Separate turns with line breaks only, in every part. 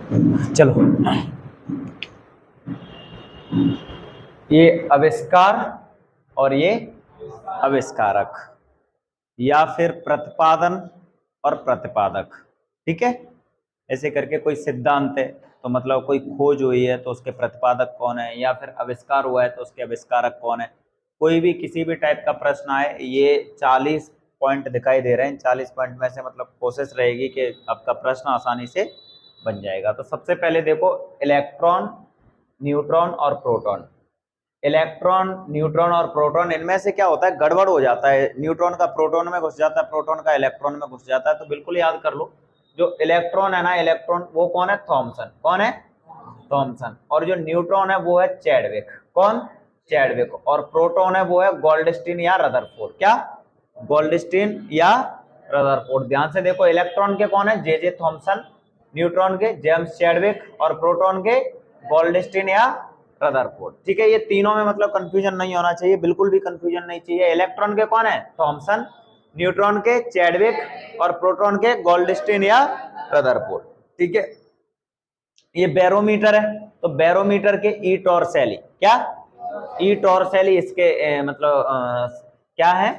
चलो, ये आविष्कार और ये आविष्कारक, या फिर प्रतिपादन और प्रतिपादक। ठीक है, ऐसे करके कोई सिद्धांत है तो मतलब कोई खोज हुई है तो उसके प्रतिपादक कौन है, या फिर आविष्कार हुआ है तो उसके आविष्कारक कौन है। कोई भी किसी भी टाइप का प्रश्न आए, ये 40 पॉइंट दिखाई दे रहे हैं। 40 पॉइंट में से मतलब कोशिश रहेगी कि आपका प्रश्न आसानी से बन जाएगा। तो सबसे पहले देखो, इलेक्ट्रॉन, न्यूट्रॉन और प्रोटॉन। इलेक्ट्रॉन, न्यूट्रॉन और प्रोटॉन, इनमें से क्या होता है, गड़बड़ हो जाता है। न्यूट्रॉन का प्रोटॉन में घुस जाता है, प्रोटॉन का इलेक्ट्रॉन में घुस जाता है। तो बिल्कुल याद कर लो, जो इलेक्ट्रॉन है ना, इलेक्ट्रॉन वो कौन है, थॉमसन। कौन है, थॉमसन। और जो न्यूट्रॉन है वो है चैडविक। कौन, चैडविक। और प्रोटॉन है वो है गोल्डस्टीन या रदरफोर्ड। क्या, गोल्डस्टीन या रदरफोर्ड। ध्यान से देखो, इलेक्ट्रॉन के कौन है, जे थॉमसन, न्यूट्रॉन के जेम्स चैडविक, और प्रोटॉन के गोल्डस्टीन या रदरफोर्ड। ठीक है, ये तीनों में मतलब कंफ्यूजन नहीं होना चाहिए, बिल्कुल भी कंफ्यूजन नहीं चाहिए। इलेक्ट्रॉन के कौन है, थॉमसन, न्यूट्रॉन के चैडविक, और प्रोटॉन के गोल्डस्टीन या रदरफोर्ड। ठीक है, ये बैरोमीटर है, तो बैरोमीटर के ई टॉर्सेली। क्या, ई टॉर्सेली इसके मतलब क्या है,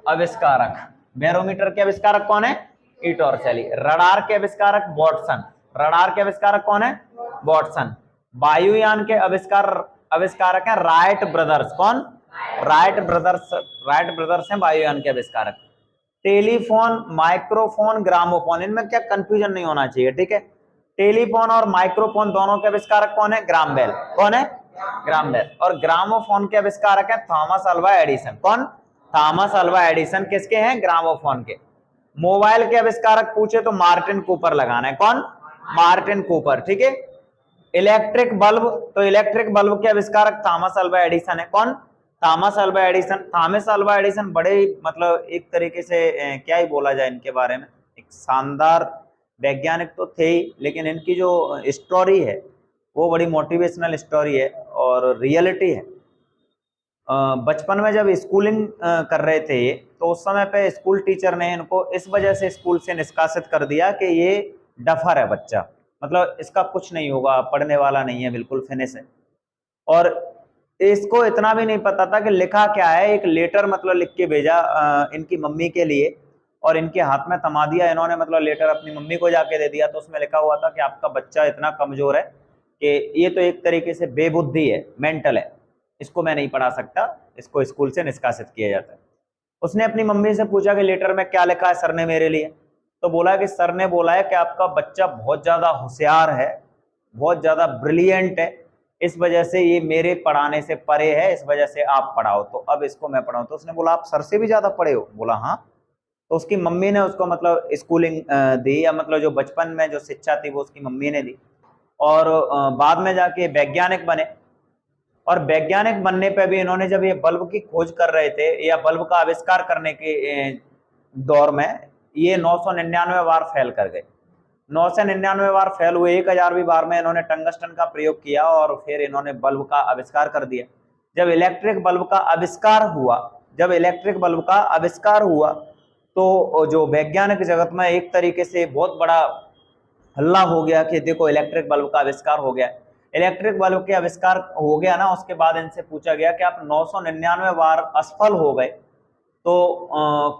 आविष्कारक। बैरोमीटर के आविष्कारक कौन है, ई टॉर्सेली। रडार के आविष्कारक वाटसन। रडार के आविष्कारक कौन है, वाटसन। वायुयान के आविष्कारक है राइट ब्रदर्स। कौन, राइट ब्रदर्स। राइट ब्रदर्स हैं वायुयान के आविष्कारक। टेलीफोन, माइक्रोफोन, ग्रामोफोन, इनमें क्या कंफ्यूजन नहीं होना चाहिए। ठीक है, टेलीफोन और माइक्रोफोन दोनों के आविष्कारक कौन है, ग्राम बेल। कौन है, ग्राम बेल। और ग्रामोफोन के आविष्कारक है थॉमस अल्वा एडिसन। कौन, थॉमस अल्वा एडिसन। किसके हैं, ग्रामोफोन के। मोबाइल के आविष्कारक पूछे तो मार्टिन कूपर लगाना है। कौन, मार्टिन कूपर। ठीक है, इलेक्ट्रिक बल्ब, तो इलेक्ट्रिक बल्ब के आविष्कारक थॉमस अल्वा एडिसन है। कौन, Thomas Alva Edison. Thomas Alva Edison बड़े मतलब एक तरीके से क्या ही बोला जाए इनके बारे में, एक शानदार वैज्ञानिक तो थे ही, लेकिन इनकी जो स्टोरी है वो बड़ी मोटिवेशनल स्टोरी है और रियलिटी है। बचपन में जब स्कूलिंग कर रहे थे तो उस समय पे स्कूल टीचर ने इनको इस वजह से स्कूल से निष्कासित कर दिया कि ये डफर है बच्चा, मतलब इसका कुछ नहीं होगा, पढ़ने वाला नहीं है, बिल्कुल फिनिश है। और इसको इतना भी नहीं पता था कि लिखा क्या है। एक लेटर मतलब लिख के भेजा इनकी मम्मी के लिए, और इनके हाथ में थमा दिया इन्होंने, मतलब लेटर अपनी मम्मी को जाके दे दिया। तो उसमें लिखा हुआ था कि आपका बच्चा इतना कमजोर है कि ये तो एक तरीके से बेबुद्धि है, मेंटल है, इसको मैं नहीं पढ़ा सकता, इसको स्कूल से निष्कासित किया जाता है। उसने अपनी मम्मी से पूछा कि लेटर में क्या लिखा है सर ने मेरे लिए। तो बोला कि सर ने बोला है कि आपका बच्चा बहुत ज्यादा होशियार है, बहुत ज्यादा ब्रिलियंट है, इस वजह से ये मेरे पढ़ाने से परे है, इस वजह से आप पढ़ाओ। तो अब इसको मैं पढ़ाऊं। तो उसने बोला आप सर से भी ज्यादा पढ़े हो। बोला हाँ। तो उसकी मम्मी ने उसको मतलब स्कूलिंग दी, या मतलब जो बचपन में जो शिक्षा थी वो उसकी मम्मी ने दी। और बाद में जाके वैज्ञानिक बने। और वैज्ञानिक बनने पे भी इन्होंने जब ये बल्ब की खोज कर रहे थे या बल्ब का आविष्कार करने के दौर में, ये 999 बार फेल कर गए। 999 बार फेल हुए। 1000वीं बार में इन्होंने टंगस्टन का प्रयोग किया और फिर इन्होंने बल्ब का आविष्कार कर दिया। जब इलेक्ट्रिक बल्ब का आविष्कार हुआ, जब इलेक्ट्रिक बल्ब का आविष्कार हुआ तो जो वैज्ञानिक जगत में एक तरीके से बहुत बड़ा हल्ला हो गया कि देखो इलेक्ट्रिक बल्ब का आविष्कार हो गया। इलेक्ट्रिक बल्ब के आविष्कार हो गया ना, उसके बाद इनसे पूछा गया कि आप 999 बार असफल हो गए, तो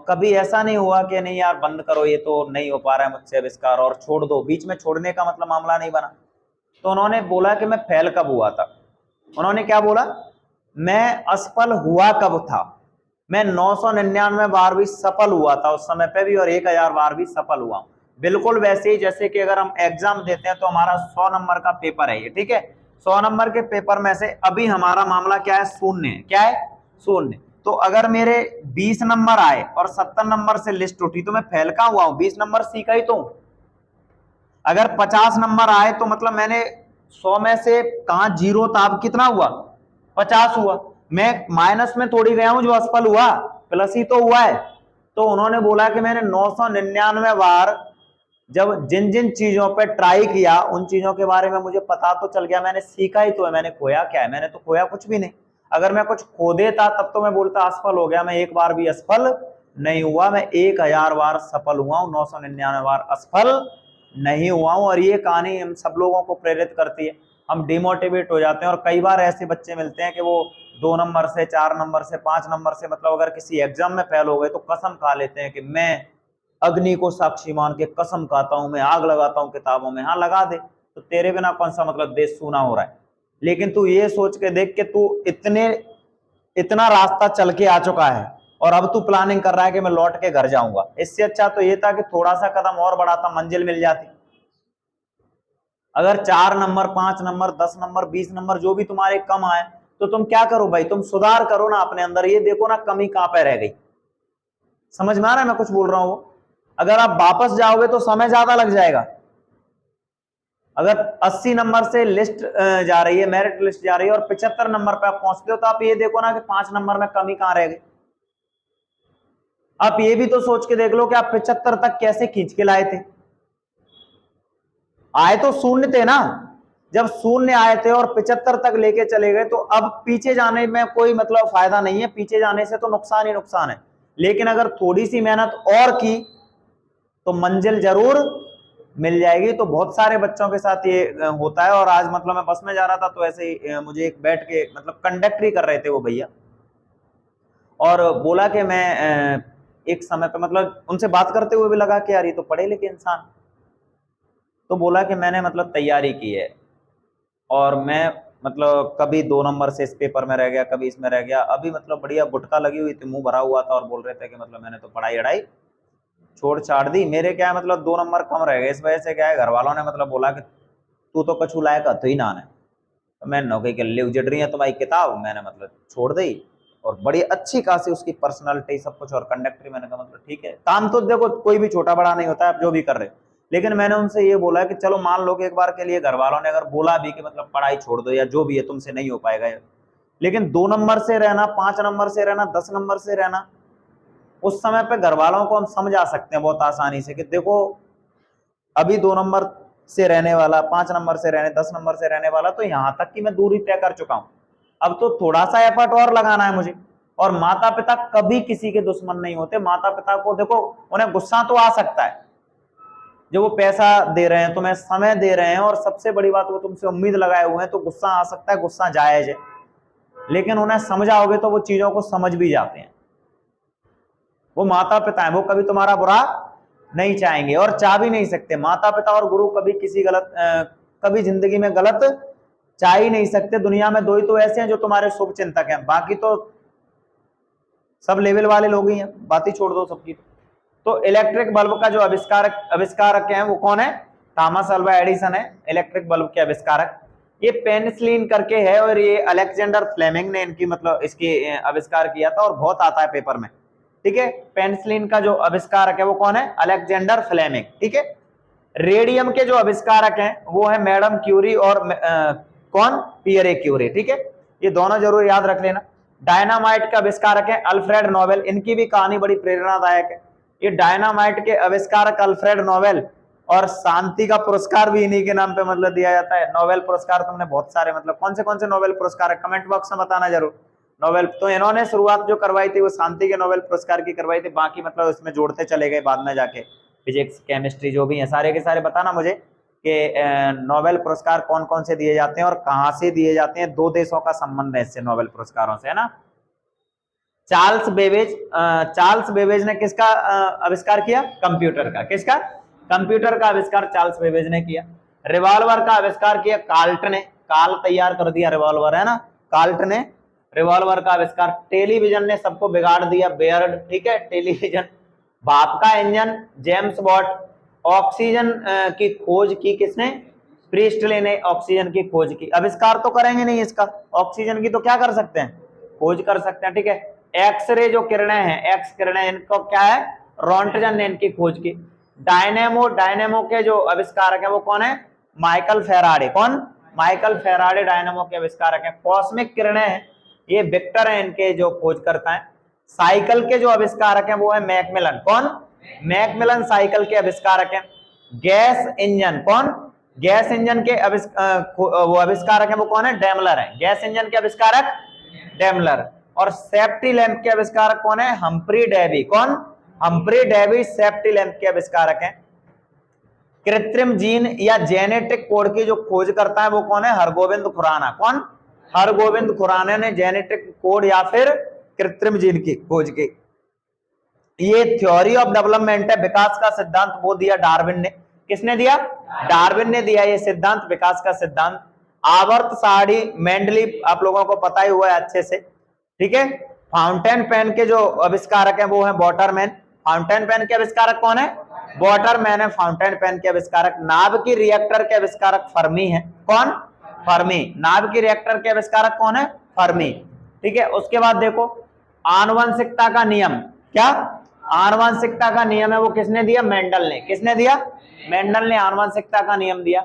कभी ऐसा नहीं हुआ कि नहीं यार बंद करो, ये तो नहीं हो पा रहा है मुझसे आविष्कार और छोड़ दो। बीच में छोड़ने का मतलब मामला नहीं बना। तो उन्होंने बोला कि मैं फेल कब हुआ था। उन्होंने क्या बोला, मैं असफल हुआ कब था। मैं 999 बार भी सफल हुआ था उस समय पे भी, और 1000 बार भी सफल हुआ। बिल्कुल वैसे ही जैसे कि अगर हम एग्जाम देते हैं तो हमारा 100 नंबर का पेपर है ये। ठीक है, 100 नंबर के पेपर में से अभी हमारा मामला क्या है, शून्य। क्या है, शून्य। तो अगर मेरे 20 नंबर आए और 70 नंबर से लिस्ट उठी तो मैं फेल कहाँ हुआ हूं, 20 नंबर सीखा ही तो। अगर 50 नंबर आए तो मतलब मैंने 100 में से कहा जीरो था, अब कितना हुआ, 50 हुआ। मैं माइनस में थोड़ी गया हूं जो असफल हुआ, प्लस ही तो हुआ है। तो उन्होंने बोला कि मैंने 999 बार जब जिन जिन चीजों पे ट्राई किया उन चीजों के बारे में मुझे पता तो चल गया, मैंने सीखा ही तो है, मैंने खोया क्या है, मैंने तो खोया कुछ भी नहीं। अगर मैं कुछ खो देता तब तो मैं बोलता असफल हो गया, मैं एक बार भी असफल नहीं हुआ, मैं 1000 बार सफल हुआ हूं, 999 बार असफल नहीं हुआ हूं, और ये कहानी हम सब लोगों को प्रेरित करती है। हम डिमोटिवेट हो जाते हैं, और कई बार ऐसे बच्चे मिलते हैं कि वो 2 नंबर से, 4 नंबर से, 5 नंबर से, मतलब अगर किसी एग्जाम में फेल हो गए तो कसम खा लेते हैं कि मैं अग्नि को साक्षी मान के कसम खाता हूं, मैं आग लगाता हूं किताबों में। हाँ लगा दे, तो तेरे बिना कौन सा मतलब देश सूना हो रहा है। लेकिन तू ये सोच के देख के तू इतना रास्ता चल के आ चुका है, और अब तू प्लानिंग कर रहा है कि मैं लौट के घर जाऊंगा। इससे अच्छा तो ये था कि थोड़ा सा कदम और बढ़ाता, मंजिल मिल जाती। अगर 4 नंबर, 5 नंबर, 10 नंबर, 20 नंबर जो भी तुम्हारे कम आए, तो तुम क्या करो भाई, तुम सुधार करो ना अपने अंदर। ये देखो ना कमी कहां पे रह गई। समझ में आ रहा है मैं कुछ बोल रहा हूं? अगर आप वापस जाओगे तो समय ज्यादा लग जाएगा। अगर 80 नंबर से लिस्ट जा रही है, मेरिट लिस्ट जा रही है, और 75 नंबर पे आप पहुंचते हो, तो आप ये देखो ना कि 5 नंबर में कमी कहां रह गई। आप ये भी तो सोच के देख लो कि आप 75 तक कैसे खींच के लाए थे। आए तो शून्य थे ना। जब शून्य आए थे और 75 तक लेके चले गए, तो अब पीछे जाने में कोई मतलब फायदा नहीं है। पीछे जाने से तो नुकसान ही नुकसान है। लेकिन अगर थोड़ी सी मेहनत और की तो मंजिल जरूर मिल जाएगी। तो बहुत सारे बच्चों के साथ ये होता है। और आज मतलब मैं बस में जा रहा था, तो ऐसे ही मुझे एक बैठ के मतलब कंडक्टरी कर रहे थे वो भैया, और बोला कि मैं एक समय पे मतलब उनसे बात करते हुए भी लगा कि यार ये तो पढ़े लिखे इंसान। तो बोला कि मैंने मतलब तैयारी की है, और मैं मतलब कभी 2 नंबर से इस पेपर में रह गया, कभी इसमें रह गया। अभी मतलब बढ़िया गुटका लगी हुई थी, मुंह भरा हुआ था, और बोल रहे थे कि मतलब मैंने तो पढ़ाई अड़ाई छोड़ छाड़ दी। मेरे क्या है मतलब 2 नंबर कम रह गए, इस वजह से क्या है घर वालों ने मतलब बोला कि तू तो कछू लायक तो ही ना है। तो मैं नौकरी के लिए उजड़ रही है तुम्हारी किताब, मैंने मतलब छोड़ दी। और बड़ी अच्छी खासी उसकी पर्सनालिटी सब कुछ, और कंडक्टरी। मैंने कहा मतलब ठीक है, काम तो देखो कोई भी छोटा बड़ा नहीं होता है, आप जो भी कर रहे। लेकिन मैंने उनसे ये बोला कि चलो मान लो कि एक बार के लिए घर वालों ने अगर बोला भी कि मतलब पढ़ाई छोड़ दो या जो भी है तुमसे नहीं हो पाएगा, लेकिन 2 नंबर से रहना, 5 नंबर से रहना, 10 नंबर से रहना, उस समय पे घर वालों को हम समझा सकते हैं बहुत आसानी से कि देखो अभी 2 नंबर से रहने वाला, 5 नंबर से रहने, 10 नंबर से रहने वाला, तो यहां तक कि मैं दूरी तय कर चुका हूं। अब तो थोड़ा सा एफर्ट और लगाना है मुझे। और माता पिता कभी किसी के दुश्मन नहीं होते। माता पिता को देखो, उन्हें गुस्सा तो आ सकता है, जो वो पैसा दे रहे हैं, तुम्हें समय दे रहे हैं, और सबसे बड़ी बात वो तुमसे उम्मीद लगाए हुए हैं, तो गुस्सा आ सकता है, गुस्सा जायज है। लेकिन उन्हें समझाओगे तो वो चीजों को समझ भी जाते हैं। वो माता पिता है, वो कभी तुम्हारा बुरा नहीं चाहेंगे, और चाह भी नहीं सकते। माता पिता और गुरु कभी किसी कभी जिंदगी में गलत चाह ही नहीं सकते। दुनिया में 2 ही तो ऐसे हैं जो तुम्हारे शुभ चिंतक हैं, बाकी तो सब लेवल वाले लोग ही हैं, बात ही छोड़ दो सबकी। तो इलेक्ट्रिक बल्ब का जो आविष्कारक है वो कौन है? थॉमस अल्वा एडिसन है इलेक्ट्रिक बल्ब के आविष्कारक। ये पेनिसिलिन करके है, और ये अलेक्जेंडर फ्लेमिंग ने इनकी मतलब इसकी आविष्कार किया था, और बहुत आता है पेपर में। ठीक है, पेनिसिलिन का जो आविष्कारक है वो कौन है? Alexander Fleming. ठीक है, रेडियम के जो आविष्कारक हैं वो है मैडम क्यूरी और कौन? Pierre Curie. ठीक है, ये दोनों जरूर याद रख लेना। डायनामाइट का आविष्कारक है अल्फ्रेड नोबेल। इनकी भी कहानी बड़ी प्रेरणादायक है। ये डायनामाइट के आविष्कारक अल्फ्रेड नोबेल, और शांति का पुरस्कार भी इन्हीं के नाम पे मतलब दिया जाता है। नोबेल पुरस्कार तुमने बहुत सारे मतलब कौन से नोबेल पुरस्कार है, कमेंट बॉक्स में बताना जरूर। नोबेल तो इन्होंने शुरुआत जो करवाई थी वो शांति के नोबेल पुरस्कार की करवाई थी, बाकी मतलब इसमें जोड़ते चले गए बाद में जाके। फिजिक्स, केमिस्ट्री जो भी है सारे के सारे बताना मुझे कि नोबेल पुरस्कार कौन कौन से दिए जाते हैं और कहां से दिए जाते हैं। 2 देशों का संबंध है इससे नोबेल पुरस्कारों से, है ना। चार्ल्स बेबेज ने किसका आविष्कार किया? कंप्यूटर का। किसका? कंप्यूटर का आविष्कार चार्ल्स बेबेज ने किया। रिवॉल्वर का आविष्कार किया कार्ल्ट ने। काल तैयार कर दिया रिवॉल्वर, है ना, कार्ल्ट ने रिवॉल्वर का आविष्कार। टेलीविजन ने सबको बिगाड़ दिया, बेयर्ड। ठीक है, टेलीविजन। भाप का इंजन, जेम्स वॉट। ऑक्सीजन की खोज की किसने? प्रीस्टले ने ऑक्सीजन की खोज की। आविष्कार तो करेंगे नहीं इसका, ऑक्सीजन की तो क्या कर सकते हैं? खोज कर सकते हैं। ठीक है, एक्सरे जो किरणें हैं, एक्स किरणें, इनको क्या है? रॉन्टजन ने इनकी खोज की। डायनेमो के जो आविष्कारक है वो कौन है? Michael Faraday. कौन? माइकल फेराडे डायनेमो के आविष्कारक है। कॉस्मिक किरणें हैं, ये विक्टर है इनके जो खोज करता है। साइकिल के जो आविष्कारक है वो है मैकमिलन। कौन? मैकमिलन साइकिल के आविष्कारक है। गैस इंजन, कौन? गैस इंजन के वो आविष्कारक है वो कौन है? डेमलर है। गैस इंजन के आविष्कारक डेमलर। और सेफ्टी लैंप के आविष्कारक कौन है? Humphry Davy. कौन? हम्फ्री डेवी सेफ्टी लैंप के आविष्कारक हैं। कृत्रिम जीन या जेनेटिक कोड की जो खोज करता है वो कौन है? हरगोविंद खुराना। कौन? हरगोविंद खुराना ने जेनेटिक कोड या फिर कृत्रिम जीन की खोज की। ये थ्योरी ऑफ डेवलपमेंट है, विकास का सिद्धांत, वो दिया डार्विन ने। किसने दिया? डार्विन ने दिया ये सिद्धांत, विकास का सिद्धांत। आवर्त सारणी मेंडलीव आप लोगों को पता ही हुआ है अच्छे से, ठीक है। फाउंटेन पेन के जो आविष्कारक है वो है वाटरमैन। फाउंटेन पेन के आविष्कारक कौन है? वाटरमैन है फाउंटेन पेन के आविष्कारक। नाभ की रिएक्टर के आविष्कारक फर्मी है। कौन? फर्मी। नाभ की रिएक्टर के आविष्कारक कौन है? फर्मी, ठीक है। उसके बाद देखो आनुवंशिकता का नियम, क्या आनुवंशिकता का नियम है वो किसने दिया? मेंडल ने। किसने दिया? मेंडल ने आनुवंशिकता का नियम दिया।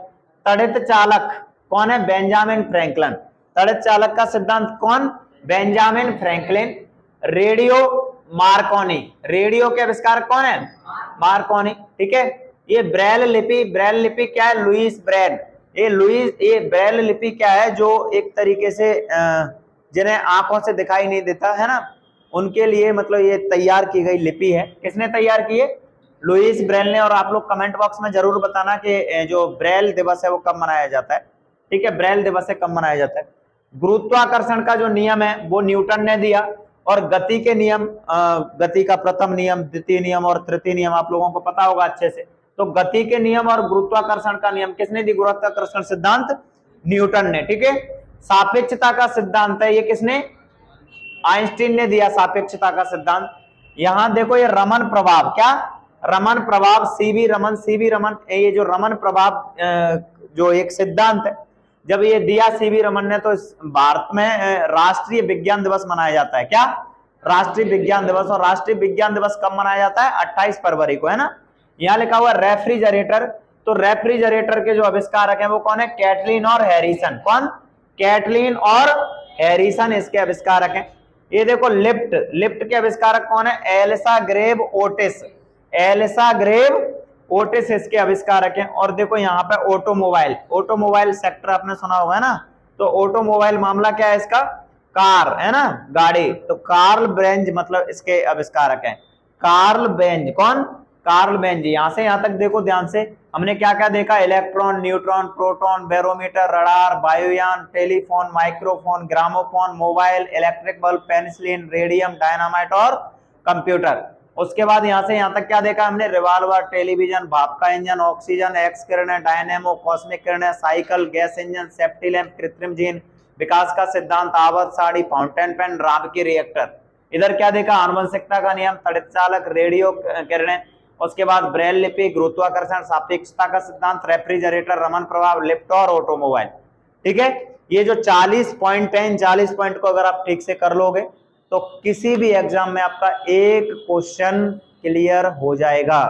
तड़ित चालक कौन है? Benjamin Franklin. तड़ित चालक का सिद्धांत कौन? Benjamin Franklin. Radio Markovnikov, radio के आविष्कारक कौन है? मार्कोनी, ठीक है। ये ब्रेल लिपि, ब्रेल लिपि क्या है? Lewis Braille. ये ब्रेल लिपि क्या है? जो एक तरीके से जिन्हें आंखों से दिखाई नहीं देता है ना, उनके लिए मतलब ये तैयार की गई लिपि है। किसने तैयार की है? लुईस ब्रेल ने। और आप लोग कमेंट बॉक्स में जरूर बताना कि जो ब्रेल दिवस है वो कब मनाया जाता है, ठीक है। ब्रेल दिवस है कब मनाया जाता है। गुरुत्वाकर्षण का जो नियम है वो न्यूटन ने दिया। और गति के नियम, गति का प्रथम नियम, द्वितीय नियम और तृतीय नियम आप लोगों को पता होगा अच्छे से। तो गति के नियम और गुरुत्वाकर्षण का नियम किसने दी? गुरुत्वाकर्षण सिद्धांत न्यूटन ने, ठीक है। सापेक्षता का सिद्धांत है ये किसने? आइंस्टीन ने दिया सापेक्षता का सिद्धांत। यहां देखो ये रमन प्रभाव, क्या रमन प्रभाव, सीवी रमन, ये जो रमन प्रभाव जो एक सिद्धांत है, जब ये दिया सीवी रमन ने, तो भारत में राष्ट्रीय विज्ञान दिवस मनाया जाता है। क्या? राष्ट्रीय विज्ञान दिवस। और राष्ट्रीय विज्ञान दिवस कब मनाया जाता है? 28 फरवरी को, है ना। यहां लिखा हुआ रेफ्रिजरेटर, तो रेफ्रिजरेटर के जो आविष्कारक हैं वो कौन है? कैटलीन और हैरिसन। कौन? कैटलीन और हैरिसन इसके आविष्कारक हैं। ये देखो लिफ्ट, लिफ्ट के आविष्कारक कौन है? Elisha Graves Otis. Elisha Graves Otis इसके आविष्कारक हैं। और देखो यहाँ पे ऑटोमोबाइल, ऑटोमोबाइल सेक्टर आपने सुना होगा ना, तो ऑटोमोबाइल मामला क्या है इसका? कार, है ना, गाड़ी। तो कार्ल बेंज मतलब इसके आविष्कारक हैं। Karl Benz. कौन? Karl Benz. यहां से यहां तक देखो ध्यान से, हमने क्या क्या देखा? Electron, neutron, proton, barometer, radar, वायुयान, telephone, microphone, gramophone, mobile, electric bulb, penicillin, radium, dynamite और कंप्यूटर। उसके बाद यहां से यहां तक क्या देखा हमने? रिवॉल्वर, टेलीविजन, भाप का इंजन, ऑक्सीजन, एक्स किरणें, डायनेमो, कॉस्मिक किरणें, cycle, gas engine, safety lamp, कृत्रिम जीन, विकास का सिद्धांत, आवर्त सारणी, फाउंटेन पेन, राब की रिएक्टर। इधर क्या देखा? आनुवंशिकता का नियम, तड़ित चालक, रेडियो किरणें, उसके बाद ब्रेल लिपि, गुरुत्वाकर्षण, सापेक्षता का सिद्धांत, रेफ्रिजरेटर, रमन प्रभाव, लिफ्ट और ऑटोमोबाइल, ठीक है। ये जो 40 पॉइंट है, इन 40 पॉइंट को अगर आप ठीक से कर लोगे तो किसी भी एग्जाम में आपका एक क्वेश्चन क्लियर हो जाएगा,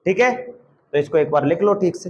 ठीक है। तो इसको एक बार लिख लो ठीक से।